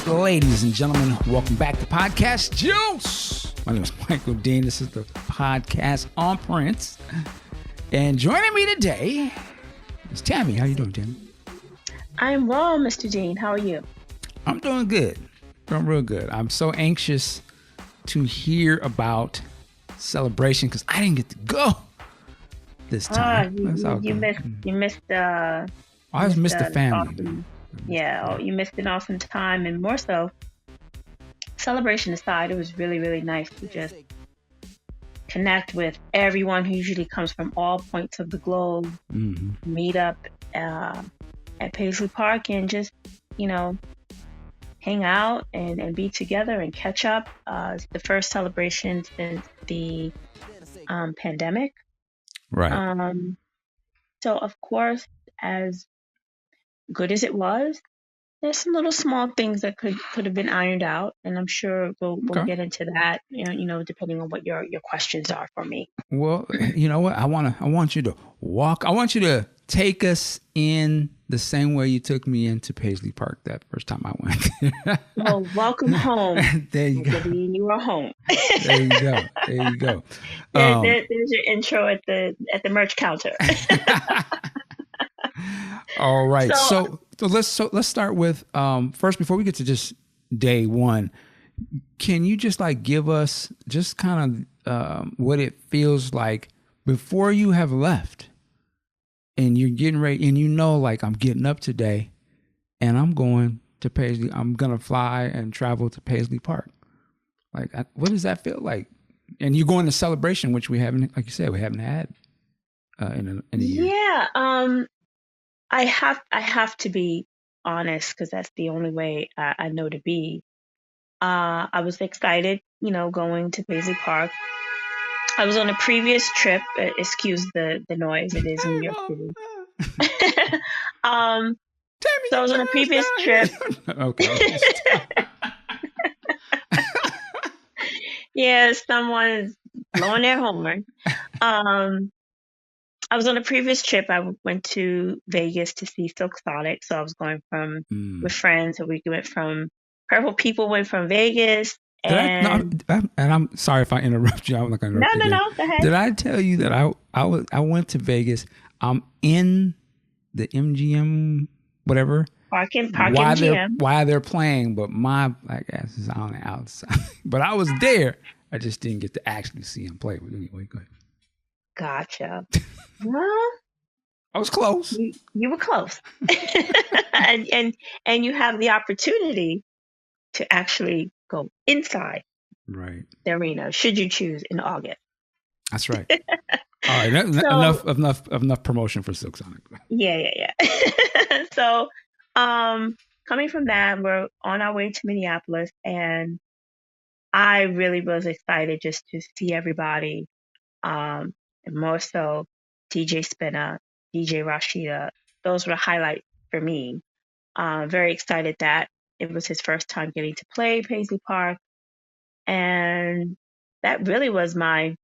Ladies and gentlemen, welcome back to Podcast Juice. My name is Michael Dean. This is the podcast on Prince. And joining me today is Tami. How you doing, Tami? I'm well, Mr. Dean. How are you? I'm doing good. Doing real good. I'm so anxious to hear about Celebration because I didn't get to go this time. You missed I always missed the family. Awesome, you missed an awesome time, and more so, celebration aside, it was really, really nice to just connect with everyone who usually comes from all points of the globe, meet up at Paisley Park and just, hang out and be together and catch up. It's the first celebration since the pandemic. Right. So, of course, as good as it was, there's some little small things that could have been ironed out, and I'm sure we'll get into that. Depending on what your questions are for me. Well, you know what? I want you to take us in the same way you took me into Paisley Park that first time I went. Well, welcome home. There you go. You are home. There you go. There's your intro at the merch counter. All right. So let's start with first, before we get to just day one, can you just give us just kind of what it feels like before you have left and you're getting ready and I'm getting up today and I'm going to Paisley. I'm going to fly and travel to Paisley Park. What does that feel like? And you're going to Celebration, which we haven't, like you said, we haven't had in a year. Yeah. I have to be honest because that's the only way I know to be. I was excited, going to Paisley Park. I was on a previous trip. Excuse the noise. It is New York City. So I was on a previous trip. Okay. Yeah, someone is blowing their horn. I was on a previous trip. I went to Vegas to see Silk Sonic. So I was going with friends. So we went from Purple People went from Vegas. And I'm sorry if I interrupt you. I'm not going to interrupt you. No. Go ahead. Did I tell you that I went to Vegas? I'm in the MGM whatever. Park MGM. While they're playing, but my black ass is on the outside. But I was there. I just didn't get to actually see him play. But anyway, go ahead. Gotcha. Well, I was close. You were close, and you have the opportunity to actually go inside the arena should you choose in August. That's right. All right, enough promotion for Silk Sonic. Yeah. So, coming from that, we're on our way to Minneapolis, and I really was excited just to see everybody. And more so, DJ Spinna, DJ Rashida. Those were the highlights for me. Very excited that it was his first time getting to play Paisley Park. And that really was my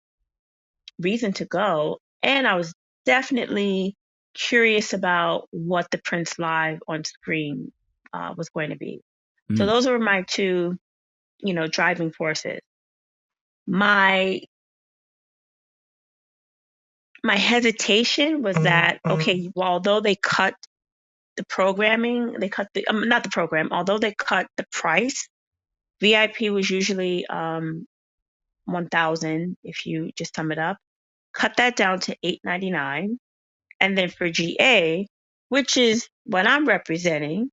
reason to go. And I was definitely curious about what the Prince live on screen was going to be. So those were my two, driving forces. My hesitation was that, okay, well, although they cut the programming, although they cut the price, VIP was usually $1,000 if you just sum it up. Cut that down to $899. And then for GA, which is what I'm representing,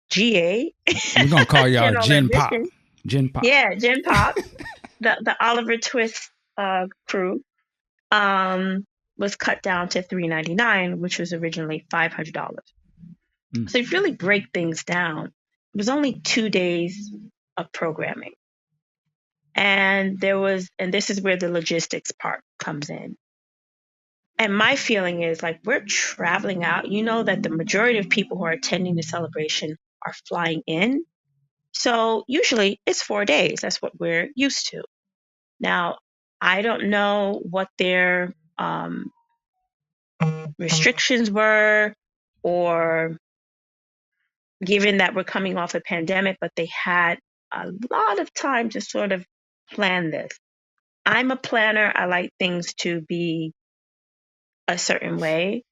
GA. We're going to call y'all Gen Pop. Gen Pop. Yeah, Gen Pop. the Oliver Twist crew. Was cut down to $399, which was originally $500. So if you really break things down, it was only 2 days of programming. And this is where the logistics part comes in. And my feeling is we're traveling out. You know that the majority of people who are attending the celebration are flying in. So usually it's 4 days. That's what we're used to. Now, I don't know what their restrictions were, or given that we're coming off a pandemic, but they had a lot of time to sort of plan this. I'm a planner. I like things to be a certain way.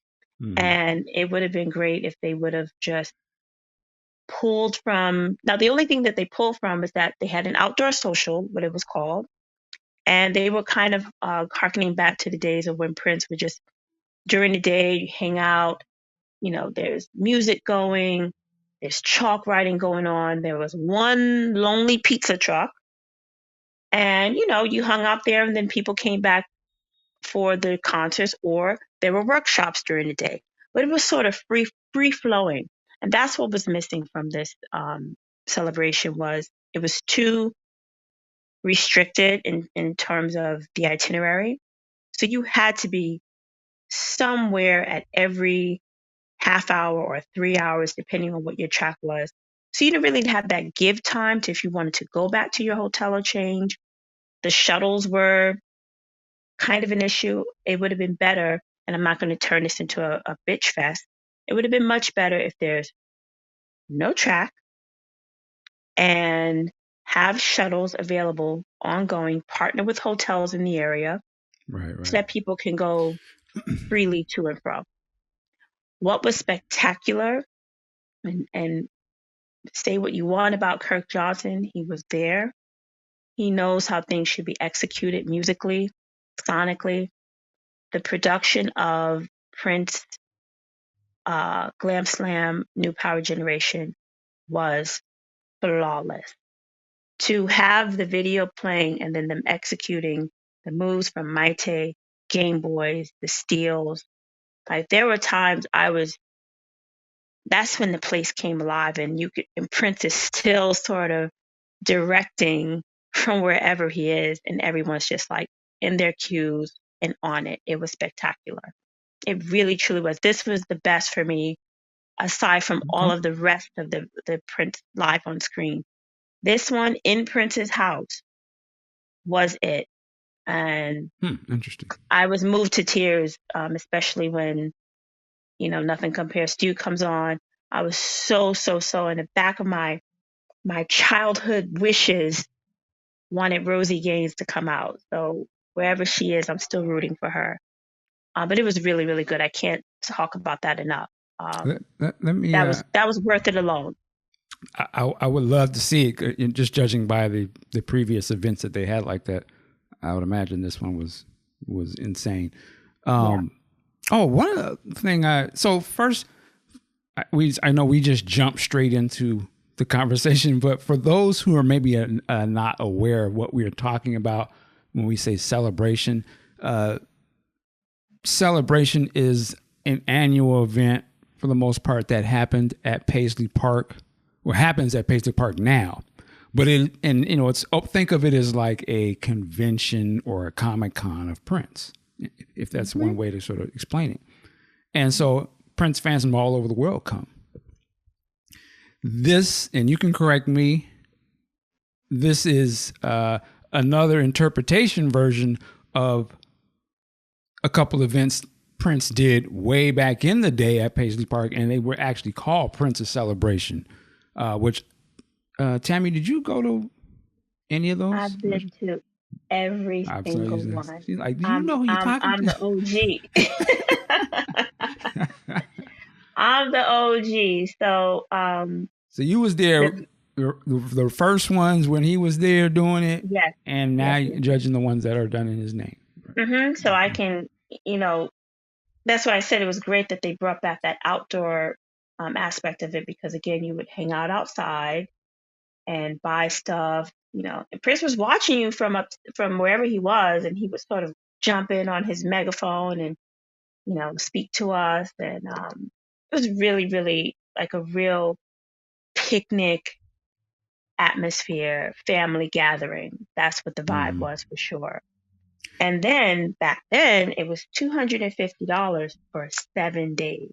Mm-hmm. And it would have been great if they would have just pulled from. Now, the only thing that they pulled from is that they had an outdoor social, what it was called. And they were kind of harkening back to the days of when Prince would just, during the day, hang out. There's music going, there's chalk writing going on. There was one lonely pizza truck. And, you hung out there and then people came back for the concerts, or there were workshops during the day. But it was sort of free flowing. And that's what was missing from this celebration. Was it was too restricted in terms of the itinerary. So you had to be somewhere at every half hour or 3 hours, depending on what your track was. So you didn't really have that give time to, if you wanted to go back to your hotel or change. The shuttles were kind of an issue. It would have been better, and I'm not going to turn this into a bitch fest. It would have been much better if there's no track and have shuttles available ongoing, partner with hotels in the area Right, so right. that people can go freely to and from. What was spectacular, and say what you want about Kirk Johnson, he was there. He knows how things should be executed musically, sonically. The production of Prince Glam Slam New Power Generation was flawless. To have the video playing and then them executing the moves from Maite, Game Boys, the Steels, like there were times that's when the place came alive, and Prince is still sort of directing from wherever he is, and everyone's just like in their cues and on it. It was spectacular. It really truly was. This was the best for me, aside from all Okay. of the rest of the Prince live on screen. This one in Prince's house was it. And Interesting. I was moved to tears, especially when, Nothing Compares to You comes on. I was so, so, so in the back of my childhood wishes wanted Rosie Gaines to come out. So wherever she is, I'm still rooting for her. But it was really, really good. I can't talk about that enough. Let me. That was worth it alone. I would love to see it. Just judging by the previous events that they had like that, I would imagine this one was insane. Yeah. Oh, one other thing. So first, I know we just jumped straight into the conversation, but for those who are maybe not aware of what we are talking about when we say celebration, celebration is an annual event for the most part that happened at Paisley Park, or happens at Paisley Park now. But think of it as like a convention or a Comic-Con of Prince, if that's one way to sort of explain it. And so Prince fans from all over the world come. This, and you can correct me, this is another interpretation version of a couple events Prince did way back in the day at Paisley Park, and they were actually called Prince's Celebration, which, Tami, did you go to any of those? I've been to every single one. She's like, do you know who you're talking I'm to? the OG. I'm the OG. So you was there the first ones when he was there doing it, yes, and now you're judging the ones that are done in his name. So I can, that's why I said it was great that they brought back that outdoor aspect of it, because again, you would hang out outside and buy stuff, and Prince was watching you from wherever he was, and he would sort of jump in on his megaphone and, speak to us. And it was really, really like a real picnic atmosphere, family gathering. That's what the vibe was for sure. And then back then it was $250 for 7 days.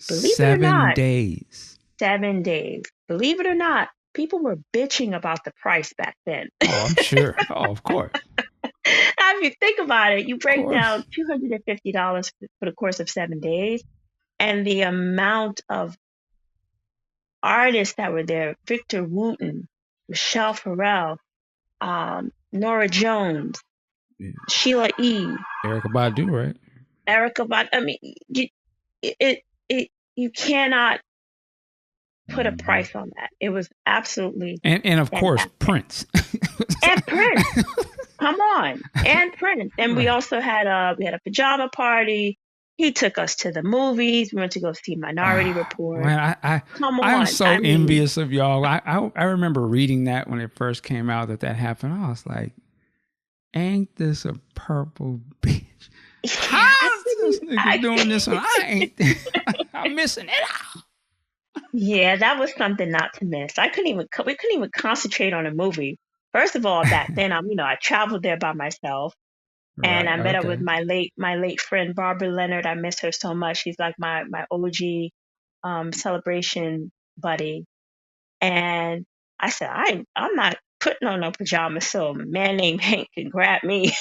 Believe it or 7 not, days. 7 days. Believe it or not, people were bitching about the price back then. Oh, I'm sure. Oh, of course. Now, if you think about it, you Of break down course. $250 for the course of 7 days, and the amount of artists that were there: Victor Wooten, Michelle Farrell, Nora Jones, Yeah. Sheila E., Erica Badu, right? Erica. But I mean, it you cannot put a Hmm. price on that. It was absolutely And of course fantastic. Prince. And Prince, come on, and Prince. And we Right. also had a pajama party. He took us to the movies. We went to go see Minority Report. Man, Come I'm on, so I mean, envious of y'all. I remember reading that when it first came out that happened. I was like, ain't this a purple bitch? yeah, How's this nigga doing this one? I ain't. I'm missing it out. yeah, that was something not to miss. We couldn't even concentrate on a movie. First of all, back then, I traveled there by myself, and Right. I met up with Okay. my late friend Barbara Leonard. I miss her so much. She's like my OG celebration buddy. And I said, I'm not putting on no pajamas so a man named Hank can grab me.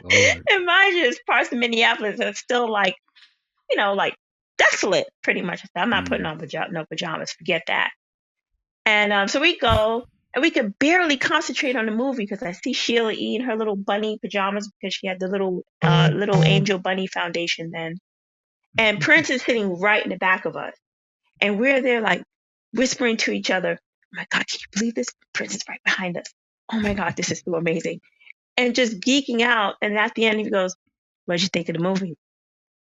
Lord. And mind you, it's parts of Minneapolis that's still like, like desolate pretty much. I said, I'm not putting Mm. on no pajamas. Forget that. And so we go, and we could barely concentrate on the movie because I see Sheila E. in her little bunny pajamas because she had the little angel bunny foundation then. And Prince is sitting right in the back of us. And we're there like whispering to each other, oh my God, can you believe this? Prince is right behind us. Oh my God, this is so amazing. And just geeking out. And at the end, he goes, what'd you think of the movie?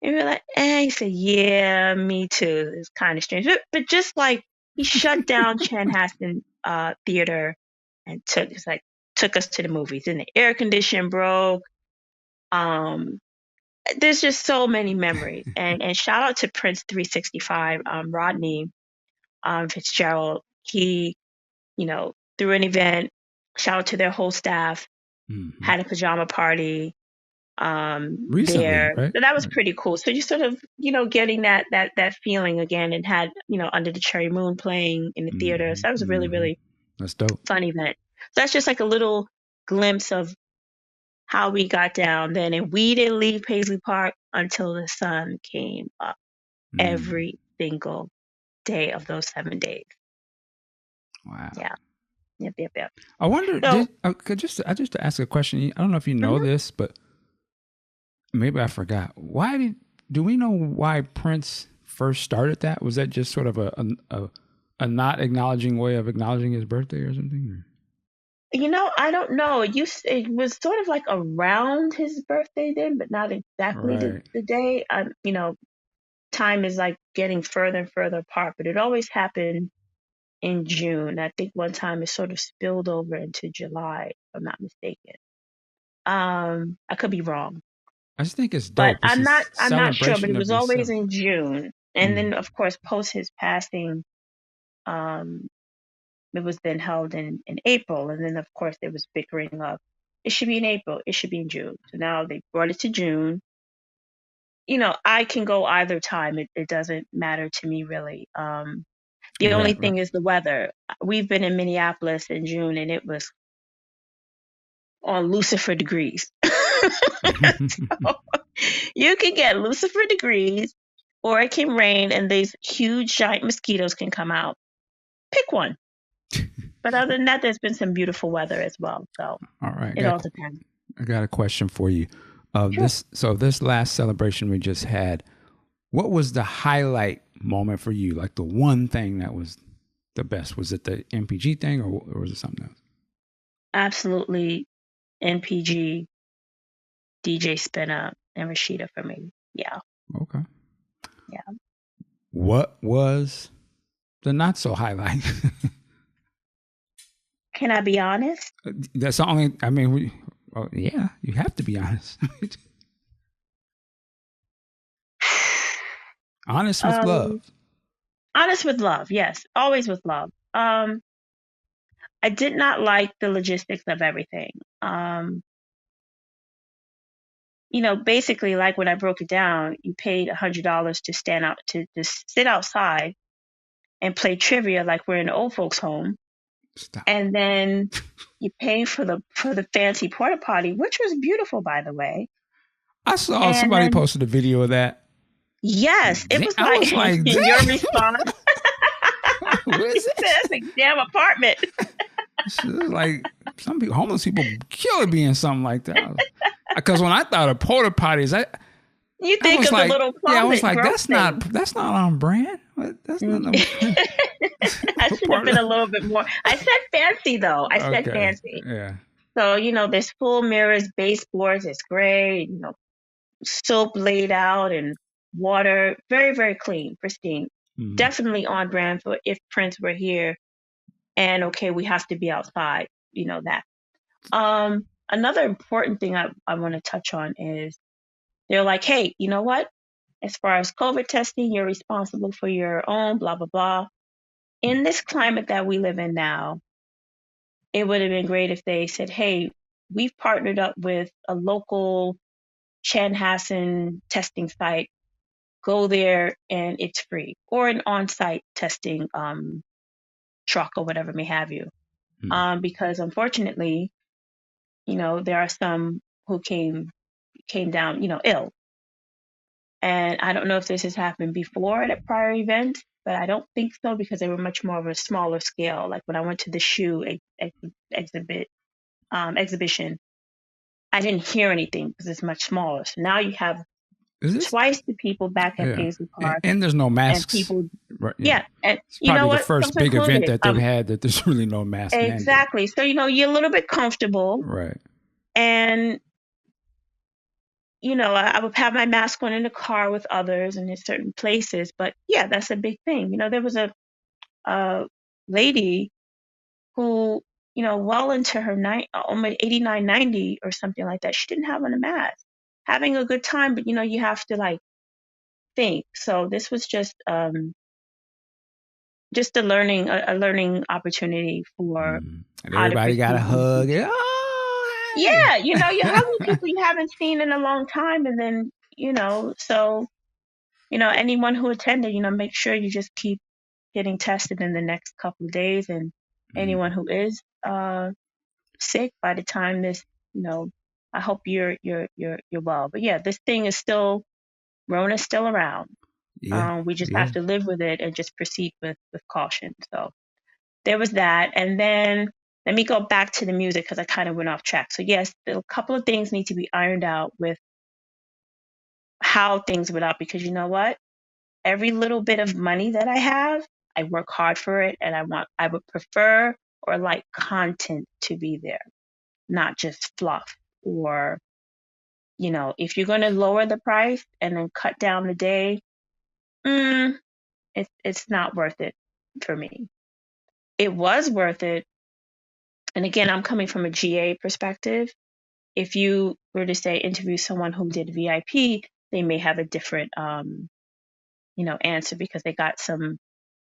And we are like, He said, yeah, me too. It's kind of strange. But just like he shut down Chanhassen Theater and took us to the movies. And the air condition broke. Um, there's just so many memories. And shout out to Prince 365, Rodney Fitzgerald. He, threw an event. Shout out to their whole staff. Hmm. Had a pajama party Recently, there. right? So that was Right. pretty cool. So you sort of, getting that feeling again, and had, Under the Cherry Moon playing in the theater. So Hmm. that was a really, Hmm. really That's dope. fun event. So that's just like a little glimpse of how we got down then. And we didn't leave Paisley Park until the sun came up Mm. every single day of those 7 days. Wow. Yeah. Yep, yep, yep. I wonder. So, Did I just ask a question? I don't know if you know mhm. this, but maybe I forgot. Do we know why Prince first started that? Was that just sort of a not acknowledging way of acknowledging his birthday or something? I don't know. It was sort of like around his birthday then, but not exactly the, Right. the day. Time is like getting further and further apart, but it always happened in June. I think one time it sort of spilled over into July, if I'm not mistaken. I could be wrong, I just think it's but dope. It's I'm a not I'm not sure, but celebration it of was always yourself. in June. And Mm. then of course post his passing, um, it was then held in April. And then, of course, there was bickering of it should be in April, it should be in June. So now they brought it to June. I can go either time. It doesn't matter to me really. The only Right. Right. thing is the weather. We've been in Minneapolis in June and it was on Lucifer degrees. So you can get Lucifer degrees or it can rain and these huge giant mosquitoes can come out. Pick one. But other than that, there's been some beautiful weather as well. So All right. it all depends. I got a question for you. Sure. This last celebration we just had, what was the highlight moment for you? Like the one thing that was the best? Was it the MPG thing or was it something else? Absolutely NPG, DJ Spinner, and Rashida for me. Yeah. Okay. Yeah. What was the not so highlight? Can I be honest? That's the only. I mean, yeah, you have to be honest. Honest with love. Um, Honest with love. Yes. Always with love. I did not like the logistics of everything. Basically, like when I broke it down, you paid $100 to stand out to sit outside and play trivia like we're in an old folks' home. Stop. And then you're paying for the fancy porta potty, which was beautiful, by the way. I saw And somebody then, posted a video of that. yes, it was I like, was like, your damn. response. What You is said this? that's a damn apartment. It's like some people, homeless people, kill being something like that. Because when I thought of porta potties, You I think was of the like, little yeah, I was closet like, growth that's thing. not on brand. That's not no. I should have been a little bit more. I said fancy though. I said Okay, fancy. yeah. So, there's full mirrors, baseboards, it's gray, soap laid out and water. Very, very clean, pristine. Mm. Definitely on brand for if Prince were here and okay, we have to be outside, that. Another important thing I want to touch on is they're like, hey, you know what? As far as COVID testing, you're responsible for your own, blah, blah, blah. In this climate that we live in now, it would have been great if they said, hey, we've partnered up with a local Chanhassen testing site. Go there and it's free, or an on site testing truck or whatever may have you. Because unfortunately, there are some who came down, ill. And I don't know if this has happened before at a prior event, but I don't think so because they were much more of a smaller scale. Like when I went to the shoe exhibition, I didn't hear anything because it's much smaller. So now you have Is this? twice the people back at Yeah. Paisley Park, And there's no and masks. people, Right. yeah, and It's you know probably the what? first Those big event included. that they've had that there's really no mask mandate. Exactly. So you're a little bit comfortable, Right. and I would have my mask on in the car with others and in certain places. But yeah, that's a big thing. There was a lady who, well into her almost 89, 90 or something like that. She didn't have on a mask, having a good time, but you have to like think. So this was just a learning opportunity for And how to everybody got a proceed in the hug. future. Oh, hey. Yeah, you're hugging people you haven't seen in a long time, and then so anyone who attended, make sure you just keep getting tested in the next couple of days, and anyone who is sick by the time this, I hope you're well. But yeah, this thing is still Rona's still around. Yeah. We just Yeah. have to live with it and just proceed with caution. So there was that, and then let me go back to the music because I kind of went off track. So yes, a couple of things need to be ironed out with how things went out because you know what? Every little bit of money that I have, I work hard for it, and I would prefer or like content to be there, not just fluff. Or if you're going to lower the price and then cut down the day, it's not worth it for me. It was worth it, and again, I'm coming from a GA perspective. If you were to say interview someone who did VIP, they may have a different answer because they got some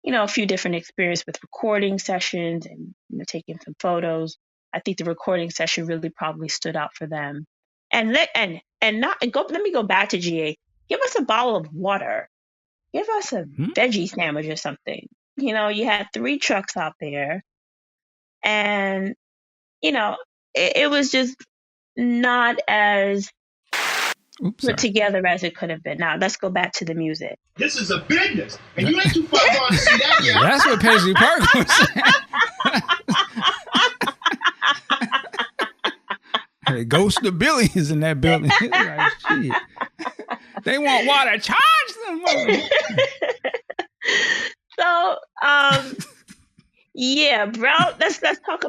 a few different experience with recording sessions and taking some photos. I think the recording session really probably stood out for them. And let me go back to GA. Give us a bottle of water. Give us a veggie sandwich or something. You had 3 trucks out there, and it was just not as put together as it could have been. Now let's go back to the music. This is a business, and you ain't too far gone to see that yet. That's what Paisley Park was saying. Ghost of Billy is in that building. Like, shit. They want water. Charge them. So, yeah, Brown. Let's talk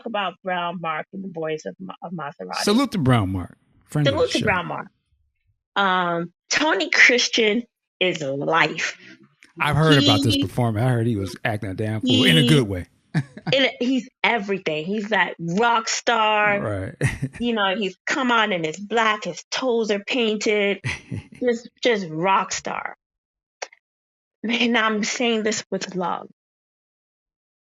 about Brown Mark and the boys of Maserati. Salute to Brown Mark. Salute to Brown Mark. Tony Christian is life. I've heard about this performance. I heard he was acting a damn fool in a good way. He's everything. He's that rock star. Right. He's come on in his black. His toes are painted. just rock star. Man, I'm saying this with love.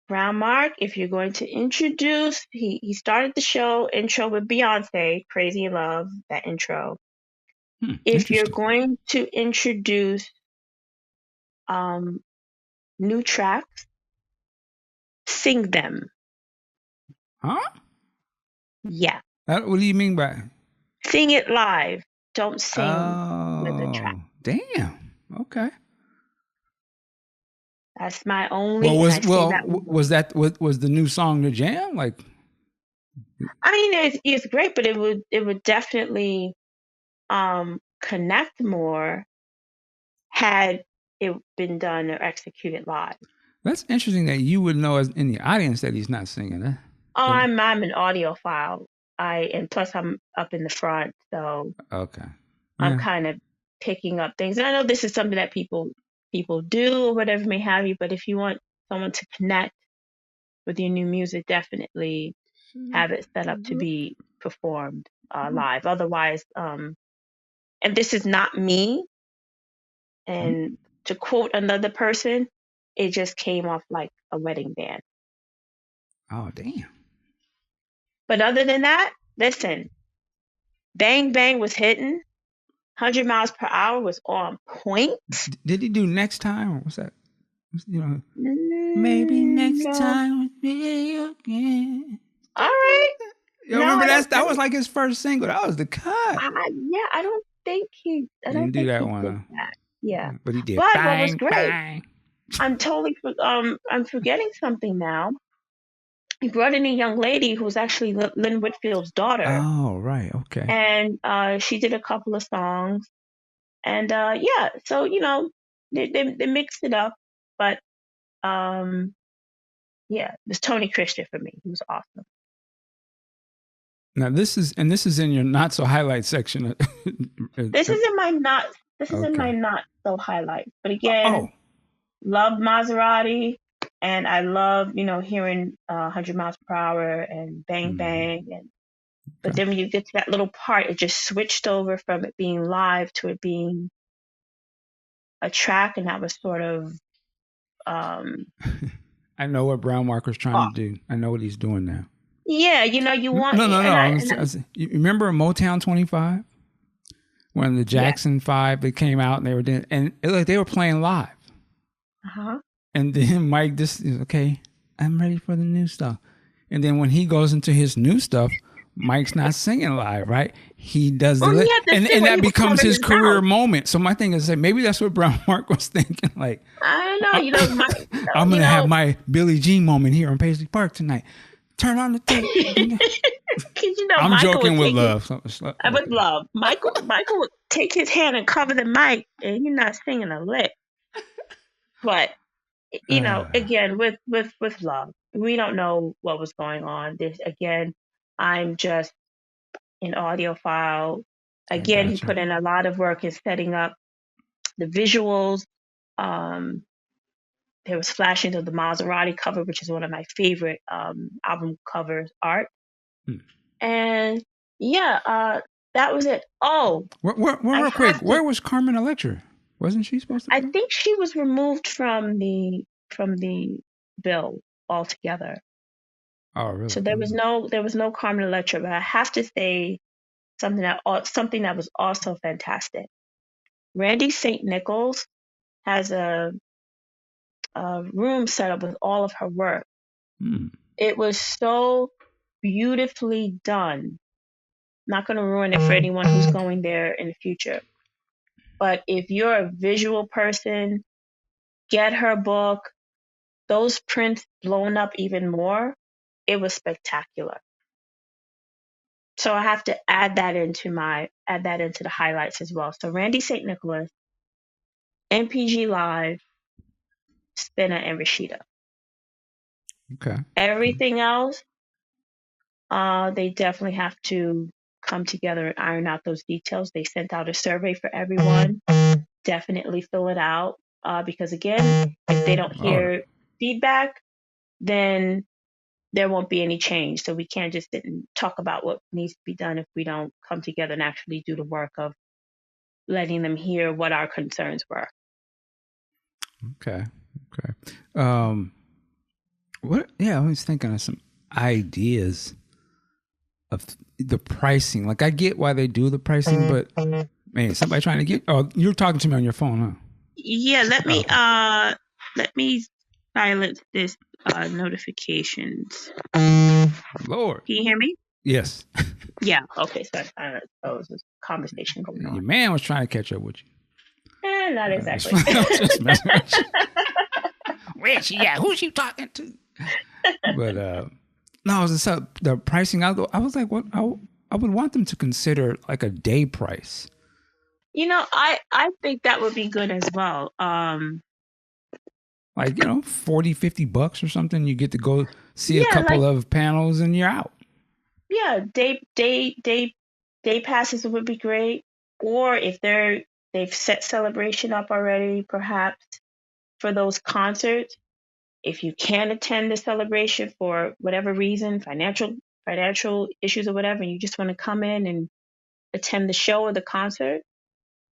Brown Mark, if you're going to introduce, he started the show intro with Beyonce, Crazy in Love, that intro. If you're going to introduce new tracks, sing them. Huh? Yeah. What do you mean by? Sing it live. Don't sing with a track. Oh, damn. Okay. That's my only. Well, And I say that. was the new song the jam? Like, I mean, it's great, but it would definitely connect more had it been done or executed live. that's interesting that you would know as in the audience that he's not singing. Huh? Oh, I'm an audiophile. And plus I'm up in the front, so Okay. I'm Yeah. kind of picking up things. And I know this is something that people do or whatever may have you, but if you want someone to connect with your new music, definitely have it set up to be performed live. Otherwise, and this is not me, and to quote another person, it just came off like a wedding band. Oh, damn. But other than that, listen, Bang Bang was hitting. 100 miles per hour was on point. Did he do Next Time? Or what's that? You know, maybe next time with me again. All right. You remember that was like his first single. That was the cut. I don't think he. I don't didn't do think that he one. did that. Yeah, but he did. But bang, what was great? Bang. I'm totally. I'm forgetting something now. He brought in a young lady who's actually Lynn Whitfield's daughter. Oh, right. Okay. And she did a couple of songs, and yeah. So they mixed it up, but yeah, it was Tony Christian for me. He was awesome. Now this is in your not so highlight section. This is in my not. This is in my not so highlight. But again, love Maserati, and I love hearing 100 miles per hour and Bang Bang, and but then when you get to that little part, it just switched over from it being live to it being a track, and that was sort of. I know what Brown Marker's trying to do. I know what he's doing now. Yeah, you want... No. You remember Motown 25? When the Jackson 5, they came out and they were doing... And they were playing live. Uh-huh. And then Mike just is, okay, I'm ready for the new stuff. And then when he goes into his new stuff, Mike's not singing live, right? He does and that becomes his career moment. So my thing is, maybe that's what Brown Mark was thinking. Like, I don't know, I'm going to have my Billie Jean moment here on Paisley Park tonight. Turn on the tape. I'm Michael joking with love. With love. Michael would take his hand and cover the mic, and you're not singing a lick. But again, with love, we don't know what was going on. Again, I'm just an audiophile. Again, he put in a lot of work in setting up the visuals. There was flashings of the Maserati cover, which is one of my favorite album covers art. And yeah, that was it. Oh, real quick, where was Carmen Electra? Wasn't she supposed to be? I think she was removed from the bill altogether. Oh, really? So there was no Carmen Electra, but I have to say something that was also fantastic. Randy St. Nichols has a room set up with all of her work. It was so beautifully done. Not going to ruin it for anyone who's going there in the future. But if you're a visual person, get her book. Those prints blown up even more. It was spectacular. So I have to add that into the highlights as well. So Randy St. Nicholas, MPG Live, Spinner, and Rashida. Okay. Everything else, they definitely have to come together and iron out those details. They sent out a survey for everyone. Definitely fill it out because again, if they don't hear feedback, then there won't be any change. So we can't just sit and talk about what needs to be done if we don't come together and actually do the work of letting them hear what our concerns were. Okay. I was thinking of some ideas of the pricing. Like, I get why they do the pricing, but man, somebody trying to get... Oh, you're talking to me on your phone, huh? Yeah, let me silence this notifications. Lord. Can you hear me? Yes. Yeah. Okay. So there was a conversation going Your on. man was trying to catch up with you. Not exactly. Just messing with you. Where's she at? Who's she talking to? But no, so the pricing. I was like, what? I would want them to consider like a day price. I think that would be good as well. Like, $40-$50 or something. You get to go see a Yeah, couple like of panels and you're out. yeah, day passes would be great. Or if they've set celebration up already, perhaps for those concerts. If you can't attend the celebration for whatever reason, financial issues or whatever, and you just want to come in and attend the show or the concert,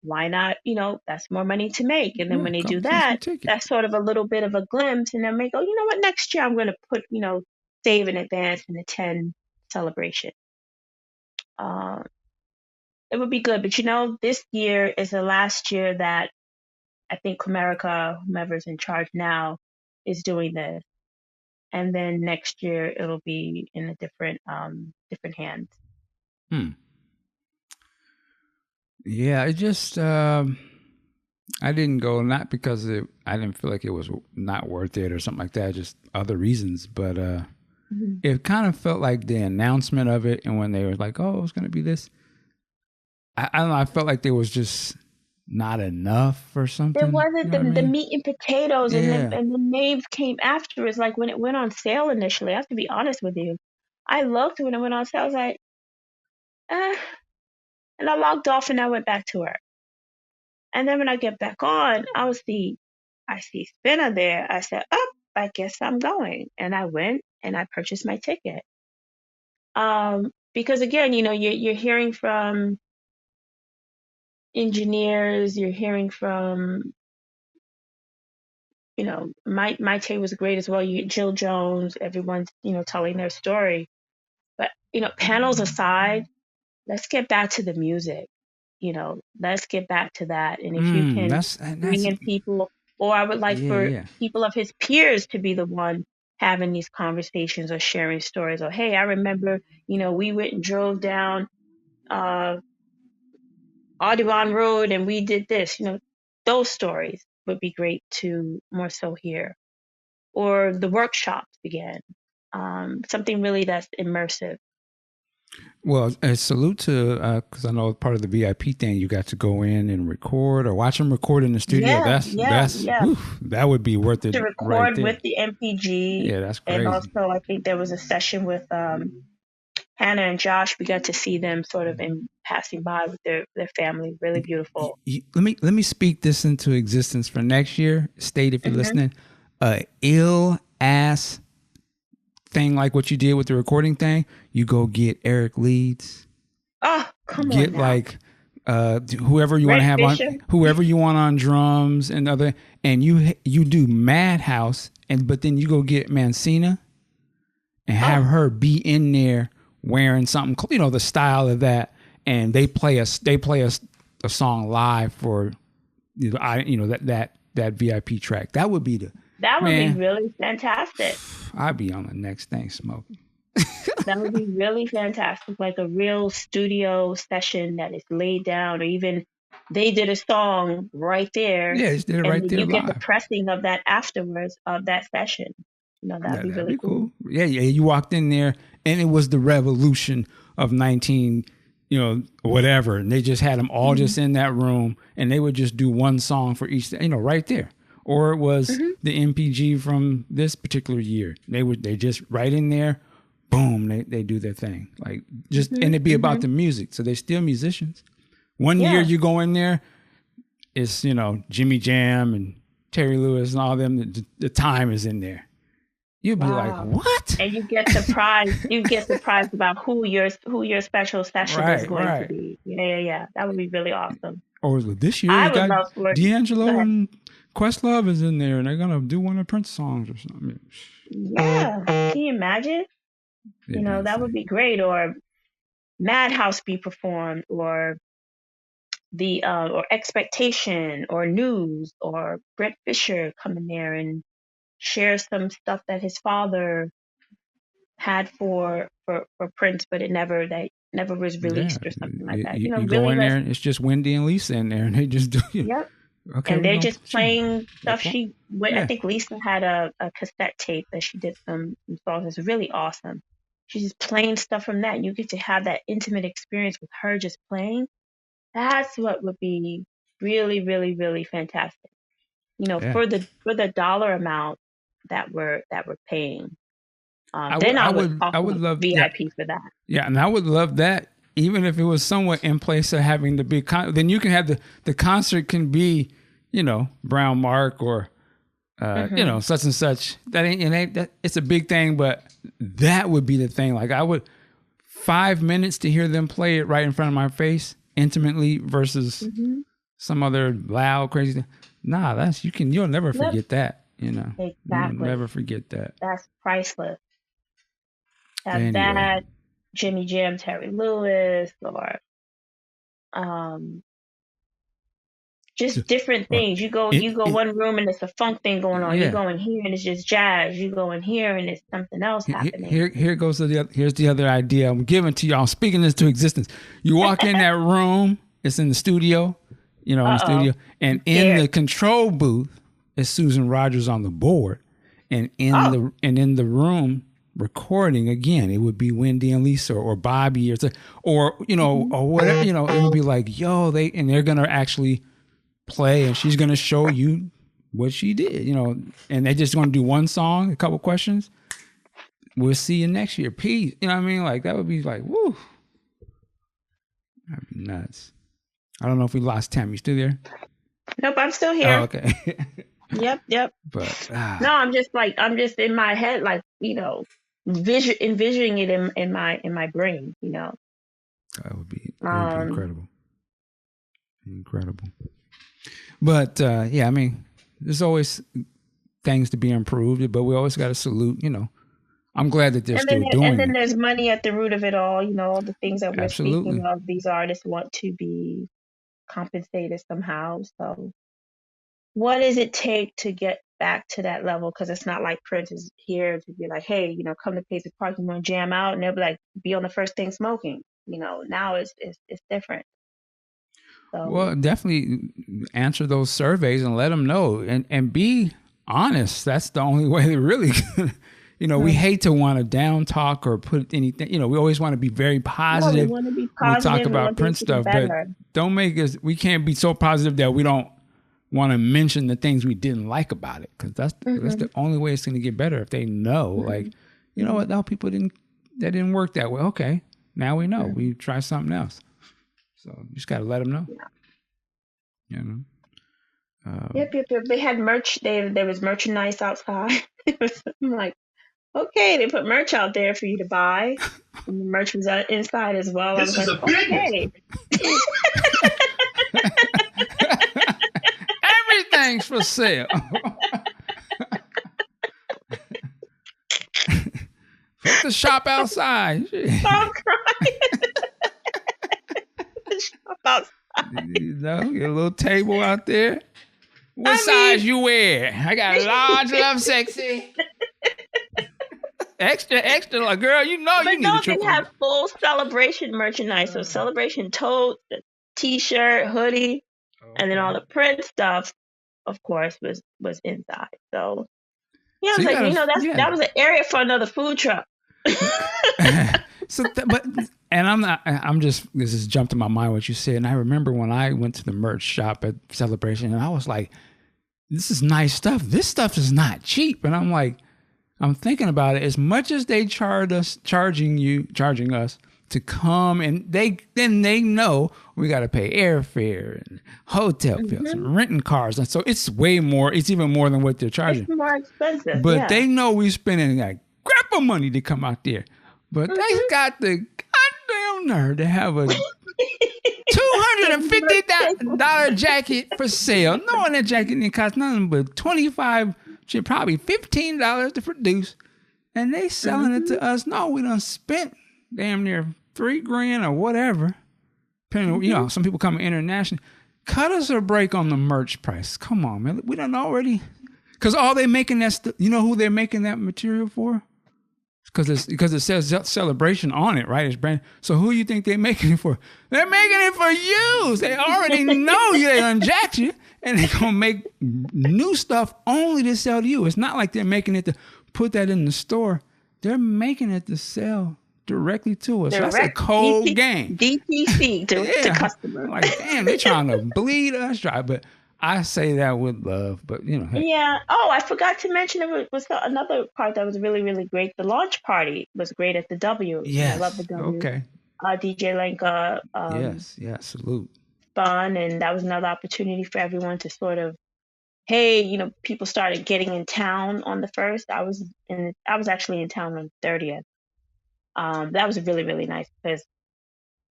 why not? That's more money to make. And then Yeah, when they do come see some that, tickets. that's sort of a little bit of a glimpse. And then they go, you know what, next year I'm going to save in advance and attend celebration. It would be good. But this year is the last year that I think Comerica, whomever's in charge now, is doing this. And then next year it'll be in a different hands. Yeah, it just I didn't go, not because I didn't feel like it was not worth it or something like that, just other reasons. But it kind of felt like the announcement of it, and when they were like, "Oh, it's going to be this," I don't know. I felt like there was just not enough or something. There wasn't the meat and potatoes, Yeah. and the nave came afterwards. Like when it went on sale initially, I have to be honest with you. I looked when it went on sale. I was like, and I logged off and I went back to work. And then when I get back on, I see Spinner there. I said, "Oh, I guess I'm going," and I went and I purchased my ticket. Because again, you're hearing from engineers, you're hearing from, my Tay was great as well. Jill Jones, everyone's, telling their story. But, panels aside, let's get back to the music. Let's get back to that. And if you can bring in people, or I would like for people of his peers to be the one having these conversations or sharing stories. Or, hey, I remember, we went and drove down Audubon Road and we did this. Those stories would be great to more so hear. Or the workshops again. Something really that's immersive. Well, a salute to, because I know part of the VIP thing, you got to go in and record or watch them record in the studio. Yeah. Whew, that would be worth it. To record right with the MPG. Yeah, that's crazy. And also, I think there was a session with Hannah and Josh. We got to see them sort of in passing by with their family. Really beautiful. Let me speak this into existence for next year. State, if you're listening, ill ass thing like what you did with the recording thing, you go get Eric Leeds. Oh, come on. Get now. like whoever you want to have Fisher. on, whoever you want on drums and you do Madhouse, but then you go get Mancina and have her be in there wearing something, the style of that, and they play a song live for that VIP track. That would be be really fantastic. I'd be on the next thing smoking. That would be really fantastic, like a real studio session that is laid down, or even they did a song right there. Yeah, they did it right there. You live. get the pressing of that afterwards of that session. That'd be really cool. Yeah, you walked in there and it was the revolution of 19, whatever. And they just had them all just in that room and they would just do one song for each, right there. Or it was the MPG from this particular year. They just right in there, boom, they do their thing. Like just and it'd be about the music. So they're still musicians. One year you go in there, it's Jimmy Jam and Terry Lewis and all them. The time is in there. You'd be like, what? And you get surprised. You get surprised about who your special session is going to be. Yeah. That would be really awesome. Or this year, you got D'Angelo and Questlove is in there, and they're gonna do one of Prince songs or something. Yeah, can you imagine? That would be great. Or Madhouse be performed, or the or Expectation, or News, or Brett Fisher come in there and share some stuff that his father had for Prince, but it never was released or something like that. You go in there and it's just Wendy and Lisa in there, and they just do. Yep. Okay, And they're just playing stuff. Yeah. I think Lisa had a cassette tape that she did some songs. It's really awesome. She's just playing stuff from that. And you get to have that intimate experience with her just playing. That's what would be really, really, really fantastic. For the dollar amount that we're paying. I would love VIP for that. Yeah, and I would love that. Even if it was somewhat in place of having the big then you can have the concert can be, Brown Mark or such and such. That it's a big thing, but that would be the thing. Like I would 5 minutes to hear them play it right in front of my face intimately versus some other loud crazy thing. Nah, you'll never forget that. Exactly. You'll never forget that. That's priceless. That Jimmy Jam, Terry Lewis, or just different things. You go one room and it's a funk thing going on. You go in here and it's just jazz. You go in here and it's something else happening. Here's the other idea I'm giving to y'all. I'm speaking this to existence. You walk in that room, it's in the studio, in the studio, and in the control booth is Susan Rogers on the board, and in the room recording again, it would be Wendy and Lisa or Bobby or whatever. It would be like, they're gonna actually play, and she's gonna show you what she did, and they're just gonna do one song, a couple questions. We'll see you next year. Peace. You know what I mean? Like that would be like, woo. That'd be nuts. I don't know if we lost Tami. You still there? Nope, I'm still here. Oh, okay. Yep. But no, I'm just in my head, like, envisioning it in my brain, That would be incredible. Incredible. But I mean, there's always things to be improved, but we always got to salute, I'm glad that they're still doing it. And then there's money at the root of it all, all the things that we're speaking of. These artists want to be compensated somehow. So what does it take to get back to that level? Because it's not like Prince is here to be like, hey, come to Paisley Park, you want to jam out, and they'll be like, be on the first thing smoking. Now it's different. So, well, definitely answer those surveys and let them know, and be honest. That's the only way they really. We hate to want to down talk or put anything. We always want to be very positive. We want to be positive. We talk about Prince stuff, but don't make us. We can't be so positive that we don't want to mention the things we didn't like about it, because that's the only way it's going to get better. If they know, like, what, no, people that didn't work that way. Okay, now we know. We try something else. So you just got to let them know. Yep. They had merch. There was merchandise outside. I'm like, okay, they put merch out there for you to buy. And the merch was inside as well. This is a business. Everything's for sale. Put the shop outside. I'm crying. The shop outside. Get a little table out there. What size you wear? I got large, love, sexy. Extra, like, girl, you need a triple. They have full celebration merchandise. So celebration tote, the t-shirt, hoodie, and then all the print stuff, of course, was inside. So I was like, that was an area for another food truck. This has jumped in my mind what you said, and I remember when I went to the merch shop at Celebration, and I was like, this is nice stuff. This stuff is not cheap, and I'm thinking about it. As much as they charging us to come, and they know we got to pay airfare and hotel bills and renting cars, and so it's way more. It's even more than what they're charging. It's more expensive, but they know we spending like crap of money to come out there. But they got the goddamn nerve to have a $250 jacket for sale, knowing that jacket didn't cost nothing but $25. Should probably $15 to produce, and they selling it to us. No, we done spent damn near $3,000 or whatever. Depending, some people come international. Cut us a break on the merch price. Come on, man. We done already, because all they making who they're making that material for? It's because it says celebration on it, right? It's brand. So who you think they're making it for? They're making it for you. They already know you. They unjacked you, and they're gonna make new stuff only to sell to you. It's not like they're making it to put that in the store. They're making it to sell directly to us. So that's a cold game. DTC to customers. Like, damn, they're trying to bleed us dry. But I say that with love. But hey. Yeah. Oh, I forgot to mention it was another part that was really, really great. The launch party was great at the W. Yes. I love the W. Okay. DJ Lenka. Yes. Salute. Fun, and that was another opportunity for everyone to sort of, hey, people started getting in town on the 1st. I was actually in town on the 30th. That was really, really nice because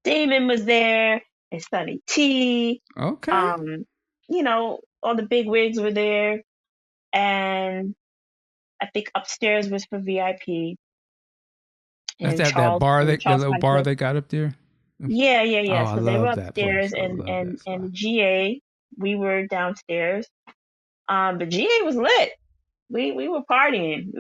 Damon was there and Sunny T. Okay. All the big wigs were there, and I think upstairs was for VIP. That's that bar, the little bar they got up there. Yeah. Oh, So they were upstairs, and the GA, we were downstairs. But GA was lit. We were partying.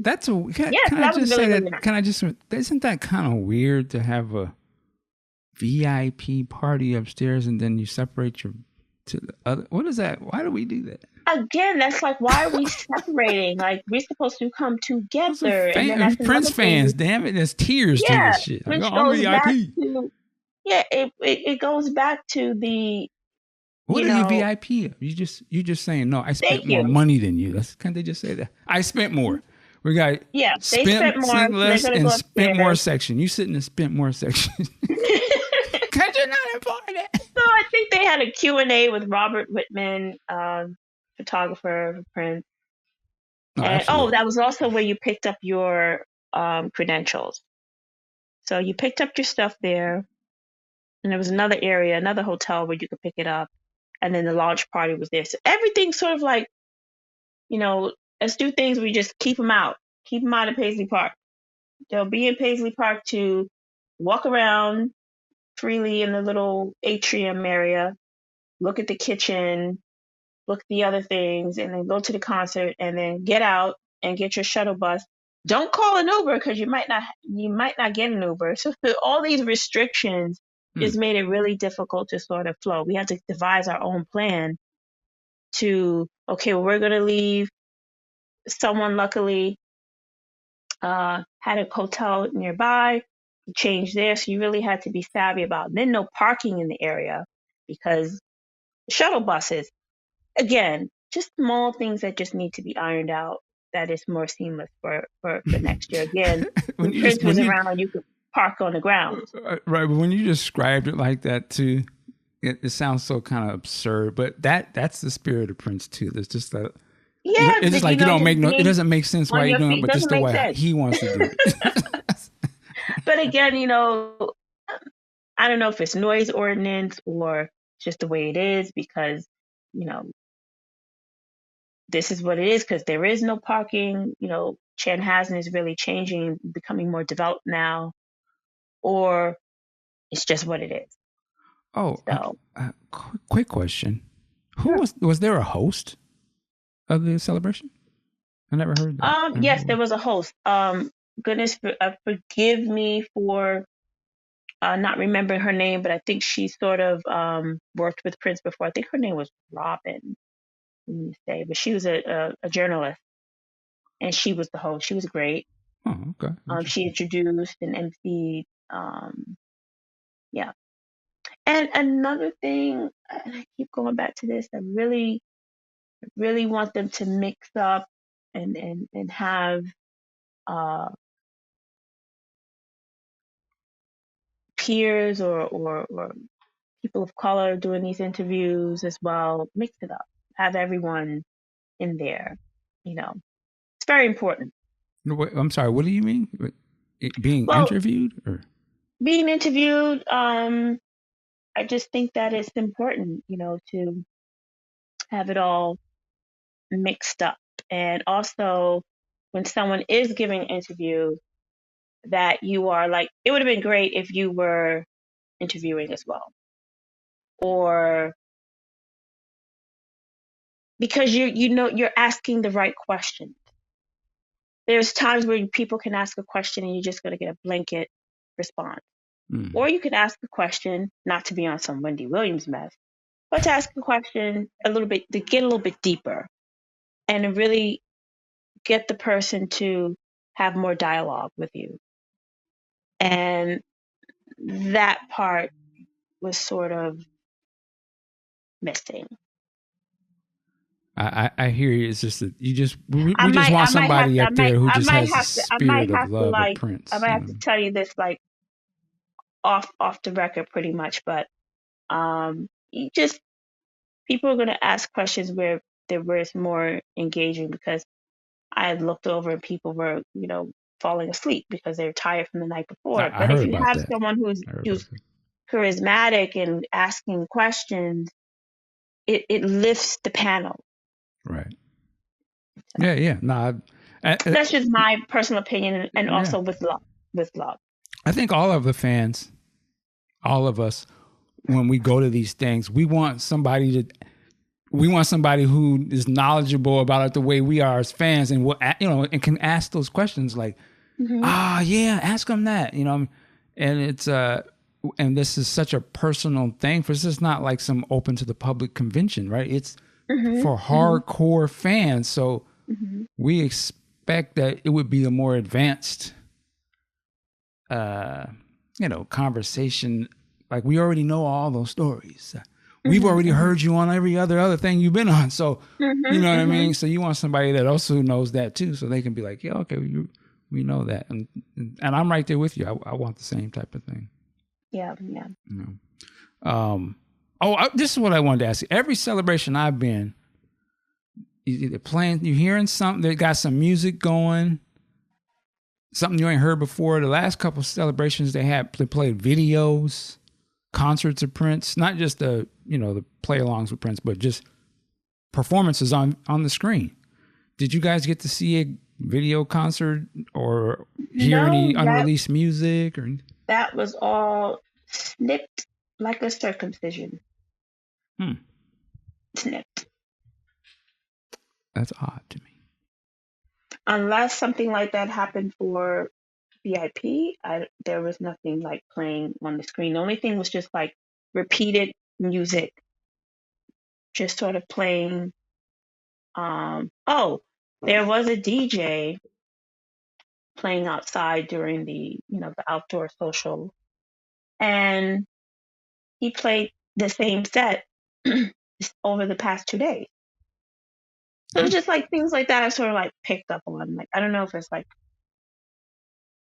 That's a. Can I just say that? Can I just? Isn't that kind of weird to have a VIP party upstairs and then you separate your to the other? What is that? Why do we do that? Again, that's like, why are we separating? Like, we're supposed to come together. And then Prince fans, damn it, there's tears to this shit. Which goes back to, it goes back to the. What are you VIP of? You just saying no. I spent more money than you. Can't they just say that? I spent more. We got they spent more less and spent more section. You sit in the spent more section. Cause you're not important. So I think they had a Q&A with Robert Whitman, photographer for Prince. And that was also where you picked up your credentials. So you picked up your stuff there, and there was another area, another hotel where you could pick it up. And then the launch party was there. So everything's sort of like, let's do things we just keep them out of Paisley Park. They'll be in Paisley Park to walk around freely in the little atrium area, look at the kitchen, look at the other things, and then go to the concert, and then get out and get your shuttle bus. Don't call an Uber because you might not get an Uber. So all these restrictions just made it really difficult to sort of flow. We had to devise our own plan to, we're going to leave. Someone luckily had a hotel nearby, changed there. So you really had to be savvy about it. Then no parking in the area because shuttle buses, again, just small things that just need to be ironed out. That is more seamless for next year. Again, when Prince was around, you could park on the ground. Right, but when you described it like that too, it sounds so kind of absurd. But that's the spirit of Prince too. There's just that. Yeah, it's just like you don't make it doesn't make sense why you're doing it, but just the way he wants to do it. But again, I don't know if it's noise ordinance or just the way it is because this is what it is because there is no parking. Chanhassen is really changing, becoming more developed now, or it's just what it is. Oh, so. Quick question: Who was there a host of the celebration? I never heard that. Yes, there was a host. Goodness, forgive me for not remembering her name, but I think she sort of worked with Prince before. I think her name was Robin. But she was a journalist, and she was the host. She was great. Oh, okay. She introduced and emceed. Yeah. And another thing, and I keep going back to this, I really want them to mix up and have peers or people of color doing these interviews as well. Mix it up. Have everyone in there. It's very important. I'm sorry. What do you mean? Being interviewed or being interviewed? I just think that it's important, to have it all mixed up, and also when someone is giving an interview, that you are like, it would have been great if you were interviewing as well, or because you're asking the right questions. there's times where people can ask a question and you're just going to get a blanket response. Mm. Or you could ask a question, not to be on some Wendy Williams mess, but to ask a question a little bit, to get a little bit deeper and to really get the person to have more dialogue with you. And that part was sort of missing. I hear you. It's just that we just want somebody up there who just has the spirit of love of Prince. I might have to tell you this like off the record pretty much, but you just people are gonna ask questions where it's more engaging because I had looked over and people were, falling asleep because they're tired from the night before. I But if heard you about have that. someone who's charismatic and asking questions, it lifts the panel. Right. Yeah. No, that's just my personal opinion, and also with love. I think all of the fans, all of us, when we go to these things, we want somebody who is knowledgeable about it the way we are as fans, and and can ask those questions like, yeah, ask them that, and it's and this is such a personal thing for us. It's not like some open to the public convention, right? It's for hardcore fans. So we expect that it would be a more advanced, conversation. Like, we already know all those stories. We've already heard you on every other thing you've been on. So, you know what I mean? So you want somebody that also knows that too, so they can be like, yeah, okay, we know that. And I'm right there with you. I want the same type of thing. Yeah. This is what I wanted to ask you. Every celebration I've been, they're playing, you're hearing something, they got some music going, something you ain't heard before. The last couple of celebrations they played videos, concerts of Prince, not just the play-alongs with Prince, but just performances on the screen. Did you guys get to see a video concert or hear any unreleased music? Or that was all snipped like a circumcision. Snipped. That's odd to me. Unless something like that happened for VIP, there was nothing like playing on the screen. The only thing was just like repeated music, just sort of playing. There was a DJ playing outside during the outdoor social, and he played the same set over the past 2 days. So it was just like things like that I sort of like picked up on. Like, I don't know if it's like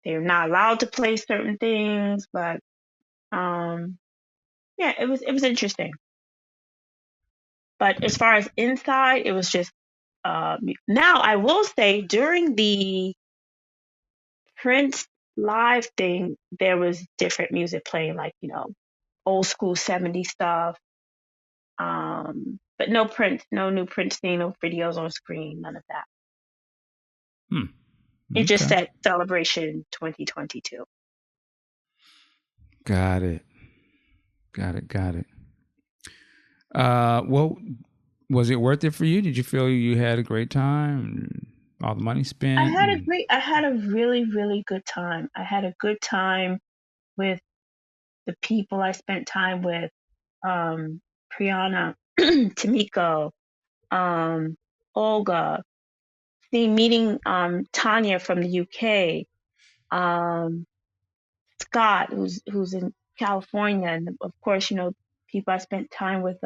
they're not allowed to play certain things, but it was interesting. But as far as inside, it was just now I will say during the Prince live thing, there was different music playing, like, old school 70s stuff. But no Prince, no new Prince thing, no videos on screen, none of that. It just said Celebration 2022. Got it. Well, was it worth it for you? Did you feel you had a great time? All the money spent? I had a really, really good time. I had a good time with the people I spent time with. Priyana, Tamiko, Olga, meeting Tanya from the UK, Scott, who's in California, and of course, people I spent time with,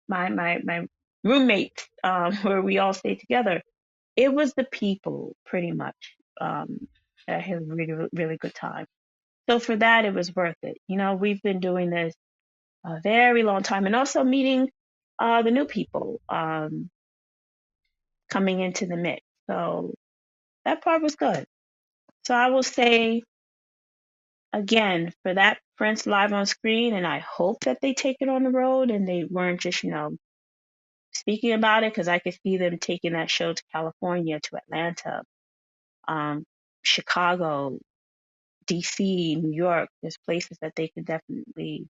my roommates, where we all stayed together. It was the people, pretty much, that I had a really, really good time. So for that, it was worth it. We've been doing this a very long time, and also meeting the new people coming into the mix. So that part was good. So I will say again, for that Prince live on screen, and I hope that they take it on the road and they weren't just, speaking about it, because I could see them taking that show to California, to Atlanta, Chicago, DC, New York. There's places that they could definitely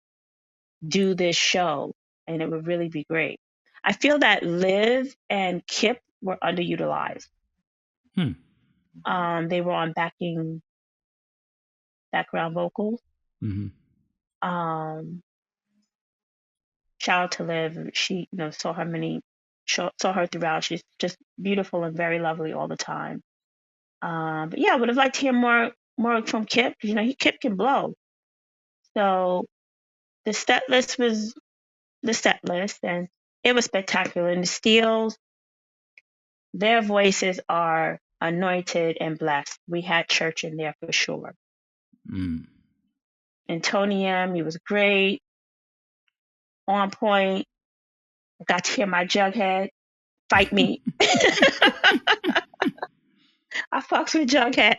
do this show, and it would really be great. I feel that Liv and Kip were underutilized. They were on background vocals. Mm-hmm. Shout out to Liv. She, saw her throughout. She's just beautiful and very lovely all the time. But yeah, I would have liked to hear more from Kip. Kip can blow. So the set list was the set list, and it was spectacular. And the Steels, their voices are anointed and blessed. We had church in there for sure. And Tony M, he was great, on point. Got to hear my Jughead fight me. I fucks with Jughead.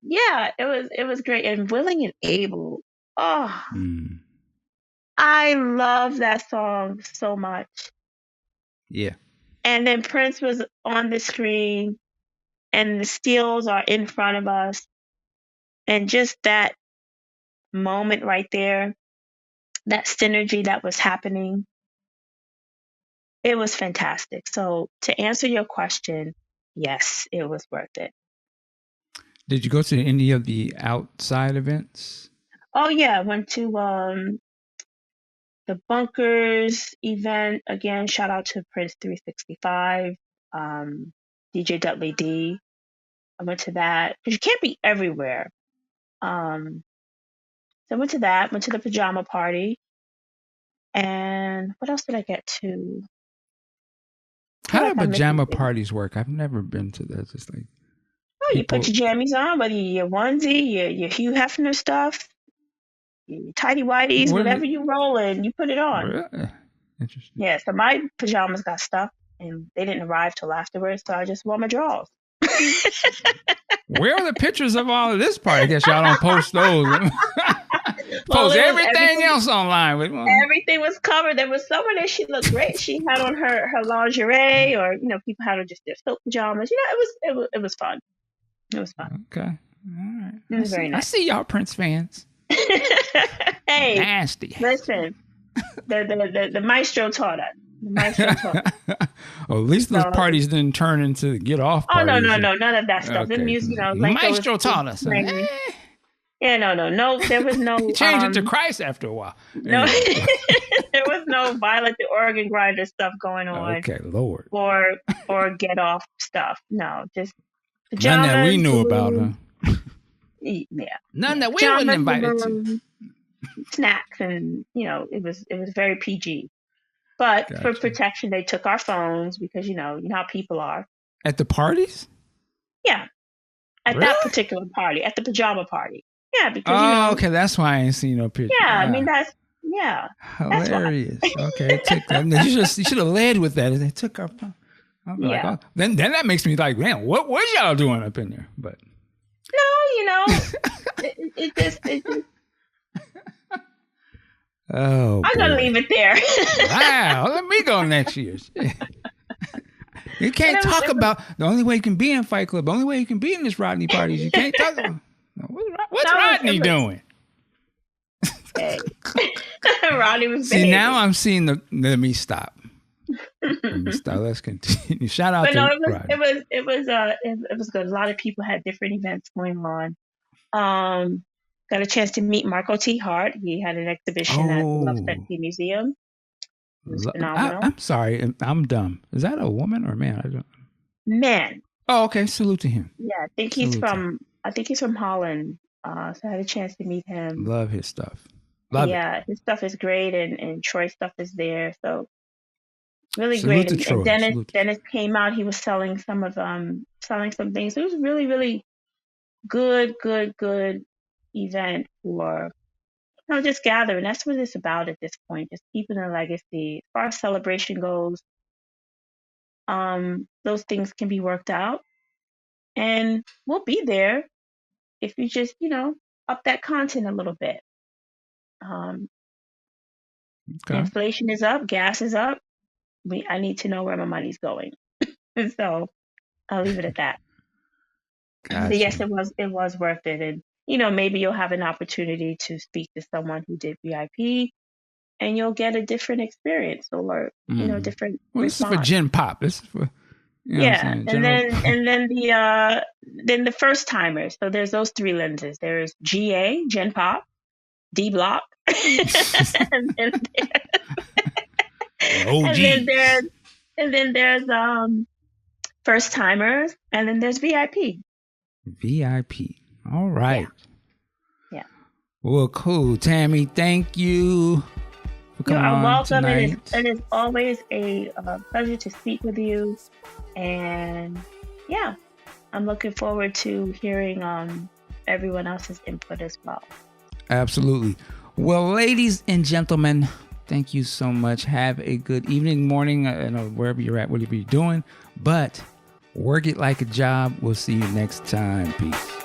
Yeah, it was great. And Willing and Able. Oh, I love that song so much. Yeah. And then Prince was on the screen, and the Steels are in front of us, and just that moment right there, that synergy that was happening, it was fantastic. So to answer your question, yes, it was worth it. Did you go to any of the outside events? Oh yeah, I went to the Bunkers event. Again, shout out to Prince 365, DJ Dudley D. I went to that because you can't be everywhere. So I went to that. Went to the pajama party. And what else did I get to? How do pajama parties work? I've never been to that. Just like, you put your jammies on, whether your onesie, your Hugh Hefner stuff, your tidy whities, whatever you roll in, you put it on. Really? Interesting. Yeah, so my pajamas got stuck, and they didn't arrive till afterwards, so I just wore my drawers. Where are the pictures of all of this party? I guess y'all don't post those. Post everything else online. Everything was covered. There was someone there. She looked great. She had on her lingerie, or people had on just their silk pajamas. It was fun. It was fun. Okay, all right. It was very nice. I see y'all Prince fans. Hey, nasty. Listen, the maestro taught us. The maestro taught us. Well, at least those parties didn't turn into get off parties. Oh no, none of that stuff. Okay. The music, maestro taught us. Yeah, no. There was no. He changed it to Christ after a while. No, there was no Violent the Organ Grinder stuff going on. Okay, Lord. Or get off stuff. No, just pajamas. None that we knew about, huh? Yeah. None that we wouldn't invited to. Snacks, and it was very PG. But for protection, they took our phones because you know how people are. At the parties? Yeah. At that particular party, at the pajama party. Yeah, because okay, that's why I ain't seen no picture. Yeah, I mean that's hilarious. Okay, you should have led with that. They took our phone. Like, oh. Then that makes me like, man, what was y'all doing up in there? But no, it just. Oh, I'm gonna leave it there. Wow, let me go next year. You can't talk about the only way you can be in Fight Club. The only way you can be in this Rodney party is you can't talk about what's Rodney doing. Hey. Rodney was. See, now I'm seeing let me stop. Let's continue. Shout out to Rodney. It was good. A lot of people had different events going on. Got a chance to meet Marco T. Hart. He had an exhibition at the Love Sexy Museum. It was phenomenal. I'm sorry, I'm dumb. Is that a woman or a man? I don't. Man. Oh, okay. Salute to him. Yeah, I think he's from Holland. So I had a chance to meet him. Love his stuff. His stuff is great, and Troy's stuff is there. So really Salute great. To Troy. Dennis came out. He was selling some things. It was really, really good event for just gathering. That's what it's about at this point, just keeping a legacy. As far as celebration goes, those things can be worked out, and we'll be there if you just up that content a little bit. Inflation is up, gas is up. I need to know where my money's going. So I'll leave it at that. Gotcha. So yes, it was worth it. And maybe you'll have an opportunity to speak to someone who did VIP. and you'll get a different experience or different Well, this is for response. Gen Pop. This is for Yeah, and then the first timers. So there's those three lenses. There's GA, Gen Pop, D Block, and then there's first timers, and then there's VIP. VIP. All right. Yeah. Well, cool, Tami. Thank you for coming on welcome. tonight. It is always a pleasure to speak with you, and yeah, I'm looking forward to hearing everyone else's input as well. Absolutely. Well, ladies and gentlemen, thank you so much. Have a good evening, morning, wherever you're at, whatever you're doing. But work it like a job. We'll see you next time. Peace.